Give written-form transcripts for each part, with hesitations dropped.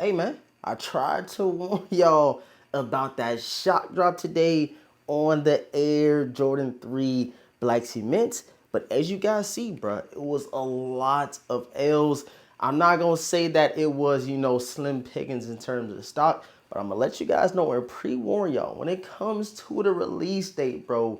Hey man, I tried to warn y'all about that shock drop today on the Air Jordan 3 Black Cements. But as you guys see, bro, it was a lot of L's. I'm not gonna say that it was, slim pickings in terms of the stock, but I'm gonna let you guys know and pre-warn y'all when it comes to the release date, bro.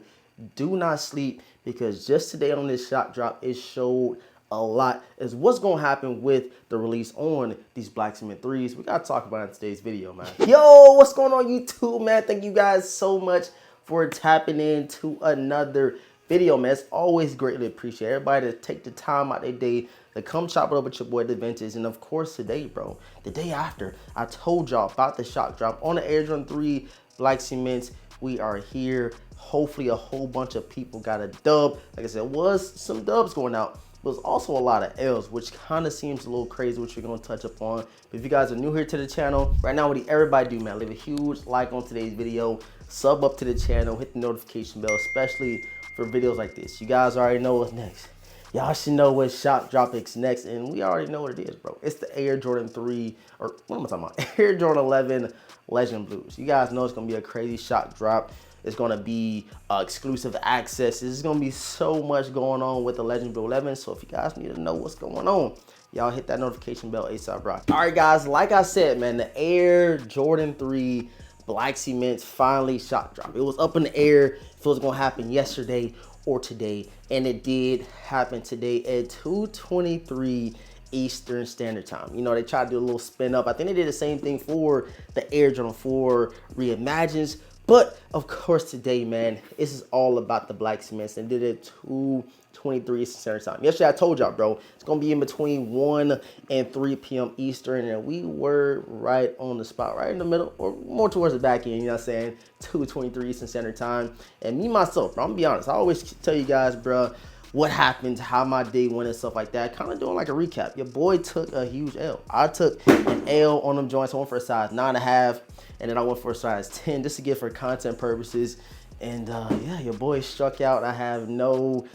Do not sleep because just today on this shock drop, it showed a lot is what's gonna happen with the release on these Black Cement 3s. We gotta talk about it in today's video, man. Yo, what's going on YouTube, man? Thank you guys so much for tapping into another video, man. It's always greatly appreciated. Everybody to take the time out their day to come chop it up with your boy The Vintage. And of course today, bro, the day after I told y'all about the shock drop on the Air Jordan 3 Black Cements. We are here. Hopefully a whole bunch of people got a dub. Like I said, was some dubs going out. But there's also a lot of L's, which kind of seems a little crazy, which we're going to touch upon. But if you guys are new here to the channel, right now, what everybody do, man, leave a huge like on today's video, sub up to the channel, hit the notification bell, especially for videos like this. You guys already know what's next. Y'all should know what shock drop is next, and we already know what it is, bro. It's the Air Jordan 3, or what am I talking about? Air Jordan 11 Legend Blues. You guys know it's going to be a crazy shock drop. It's going to be exclusive access. There's going to be so much going on with the Legend Blue 11. So if you guys need to know what's going on, y'all hit that notification bell ASAP rock. All right, guys, like I said, man, the Air Jordan 3 Black Cements finally shock drop. It was up in the air if it was going to happen yesterday or today, and it did happen today at 2:23 Eastern Standard Time. You know, they tried to do a little spin up. I think they did the same thing for the Air Jordan 4 Reimagines. But of course today, man, this is all about the Black Cements, and did it 2:23 Eastern Standard Time. Yesterday I told y'all, bro, it's gonna be in between 1 and 3 p.m. Eastern, and we were right on the spot, right in the middle, or more towards the back end, you know what I'm saying? 2:23 Eastern Standard Time. And me myself, bro, I'm gonna be honest, I always tell you guys, bro, what happened, how my day went and stuff like that. Kind of doing like a recap. Your boy took a huge L. I took an L on them joints. I went for a size 9.5, and then I went for a size 10 just to get for content purposes. And yeah, your boy struck out. I have no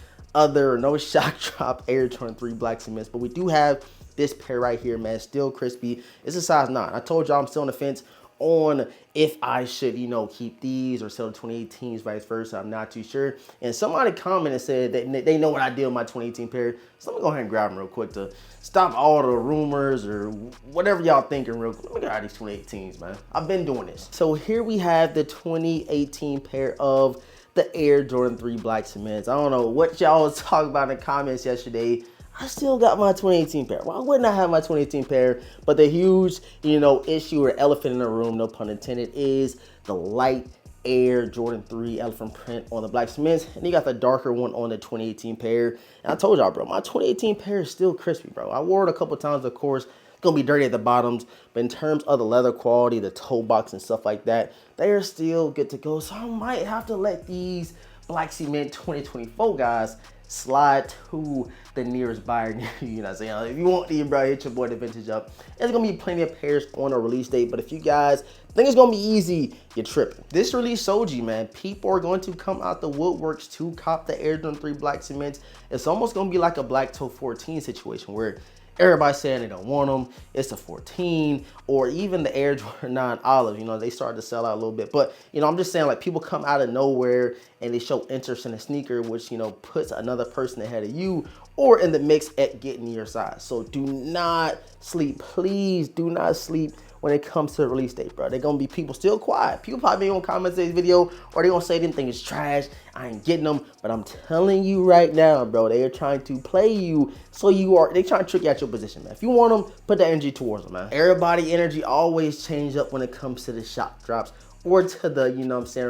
shock drop Air Jordan 3 Black Cements, but we do have this pair right here, man. Still crispy. It's a size 9. I told y'all I'm still on the fence on if I should, keep these or sell the 2018s, vice versa. I'm not too sure. And somebody commented and said that they know what I did with my 2018 pair. So let me go ahead and grab them real quick to stop all the rumors or whatever y'all thinking real quick. Let me get out these 2018s, man. I've been doing this. So here we have the 2018 pair of the Air Jordan 3 Black Cements. I don't know what y'all was talking about in the comments yesterday. I still got my 2018 pair. Why wouldn't I have my 2018 pair? But the huge, issue or elephant in the room, no pun intended, is the light Air Jordan 3 elephant print on the Black Cements. And you got the darker one on the 2018 pair. And I told y'all, bro, my 2018 pair is still crispy, bro. I wore it a couple times, of course. It's gonna be dirty at the bottoms, but in terms of the leather quality, the toe box and stuff like that, they are still good to go. So I might have to let these Black Cement 2024 guys slide to the nearest buyer near you. You know what I'm saying? If you want these, bro, hit your boy The Vintage up. There's gonna be plenty of pairs on a release date, but if you guys think it's gonna be easy, you're tripping. This release showed you, man, people are going to come out the woodworks to cop the Air Jordan 3 Black Cements. It's almost gonna be like a Black Toe 14 situation where everybody's saying they don't want them. It's a 14, or even the Air Jordan 9 Olive. They started to sell out a little bit. But, I'm just saying, like, people come out of nowhere and they show interest in a sneaker, which, puts another person ahead of you or in the mix at getting your size. So do not sleep. Please do not sleep when it comes to the release date, bro. They're gonna be people still quiet. People probably ain't gonna comment today's video, or they gonna say them things is trash. I ain't getting them, but I'm telling you right now, bro, they are trying to play you. So they trying to trick you out your position, man. If you want them, put that energy towards them, man. Everybody energy always change up when it comes to the shock drops or to the,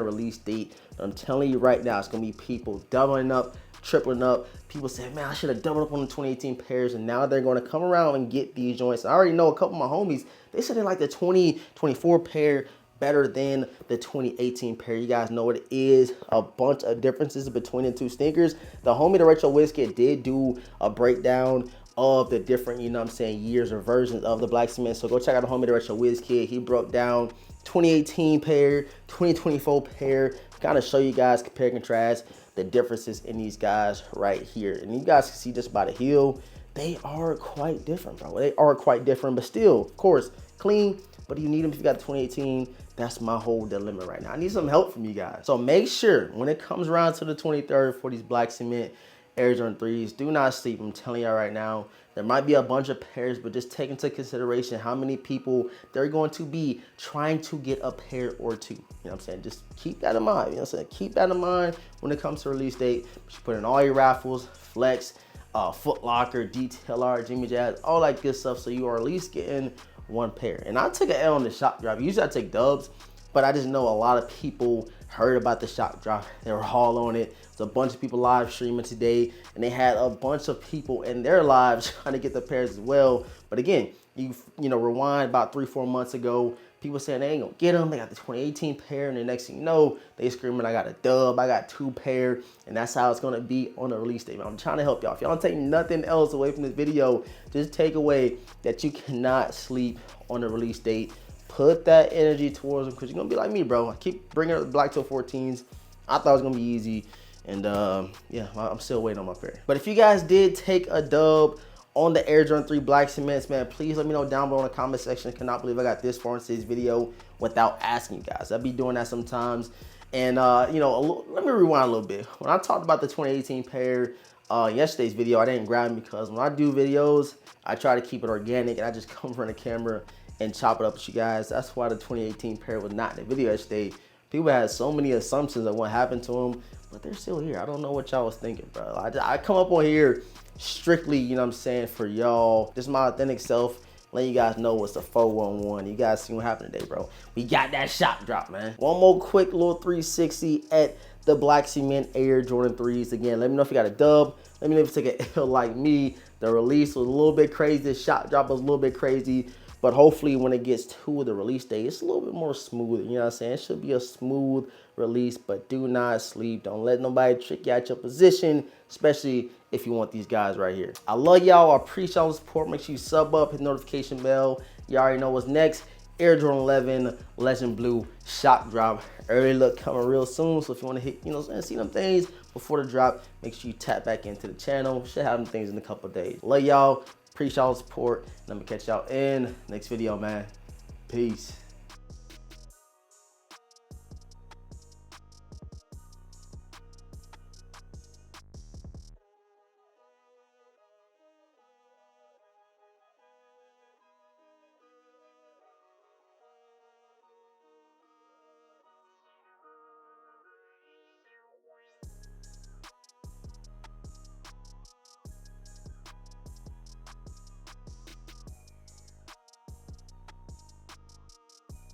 release date. But I'm telling you right now, it's gonna be people doubling up, tripling up. People say, man, I should have doubled up on the 2018 pairs, and now they're going to come around and get these joints. I already know a couple of my homies, they said they like the 2024 pair better than the 2018 pair. You guys know what it is. A bunch of differences between the two sneakers. The homie, the Retro Wizkid, did do a breakdown of the different, years or versions of the Black Cement. So go check out the homie, the Retro Wizkid. He broke down 2018 pair, 2024 pair, kind of show you guys, compare and contrast the differences in these guys right here. And you guys can see just by the heel, they are quite different, bro. They are quite different, but still, of course, clean, but you need them if you got the 2018. That's my whole dilemma right now. I need some help from you guys. So make sure when it comes around to the 23rd for these Black Cement Air Jordan 3s, do not sleep. I'm telling y'all right now, there might be a bunch of pairs, but just take into consideration how many people they're going to be trying to get a pair or two. You know what I'm saying? Just keep that in mind. You know what I'm saying? Keep that in mind when it comes to release date. You put in all your raffles, Flex, Foot Locker, DTLR, Jimmy Jazz, all that good stuff, so you are at least getting one pair. And I took an L on the shop drop. Usually I take dubs, but I just know a lot of people heard about the shop drop. They were all on it. There's a bunch of people live streaming today, and they had a bunch of people in their lives trying to get the pairs as well. But again, you know, rewind about 3-4 months ago, people saying they ain't gonna get them. They got the 2018 pair, and the next thing you know, they screaming, I got a dub, I got 2 pair, and that's how it's gonna be on the release date. I'm trying to help y'all. If y'all don't take nothing else away from this video, just take away that you cannot sleep on the release date. Put that energy towards them, because you're gonna be like me, bro. I keep bringing up the Black Toe 14s. I thought it was gonna be easy, and yeah, I'm still waiting on my pair. But if you guys did take a dub on the Air Jordan 3 Black Cements, man, please let me know down below in the comment section. I cannot believe I got this far into this video without asking you guys. I'll be doing that sometimes. And you know, let me rewind a little bit. When I talked about the 2018 pair yesterday's video, I didn't grab them because when I do videos, I try to keep it organic, and I just come in front of the camera and chop it up with you guys. That's why the 2018 pair was not in the video yesterday. People had so many assumptions of what happened to them, but they're still here. I don't know what y'all was thinking, bro. I come up on here strictly, you know what I'm saying, for y'all. This is my authentic self, letting you guys know what's the 411. You guys see what happened today, bro. We got that shop drop, man. One more quick little 360 at the Black Cement Air Jordan 3s. Again, let me know if you got a dub. Let me know if you took an L like me. The release was a little bit crazy. The shop drop was a little bit crazy. But hopefully when it gets to the release date, it's a little bit more smooth. You know what I'm saying? It should be a smooth release, but do not sleep. Don't let nobody trick you out your position, especially if you want these guys right here. I love y'all. I appreciate y'all support. Make sure you sub up, hit the notification bell. You already know what's next. Air Jordan 11 Legend Blue shop drop. Early look coming real soon. So if you want to hit, you know, and see them things before the drop, make sure you tap back into the channel. Should have them things in a couple of days. Love y'all. Appreciate y'all support. And I'm gonna catch y'all in next video, man. Peace.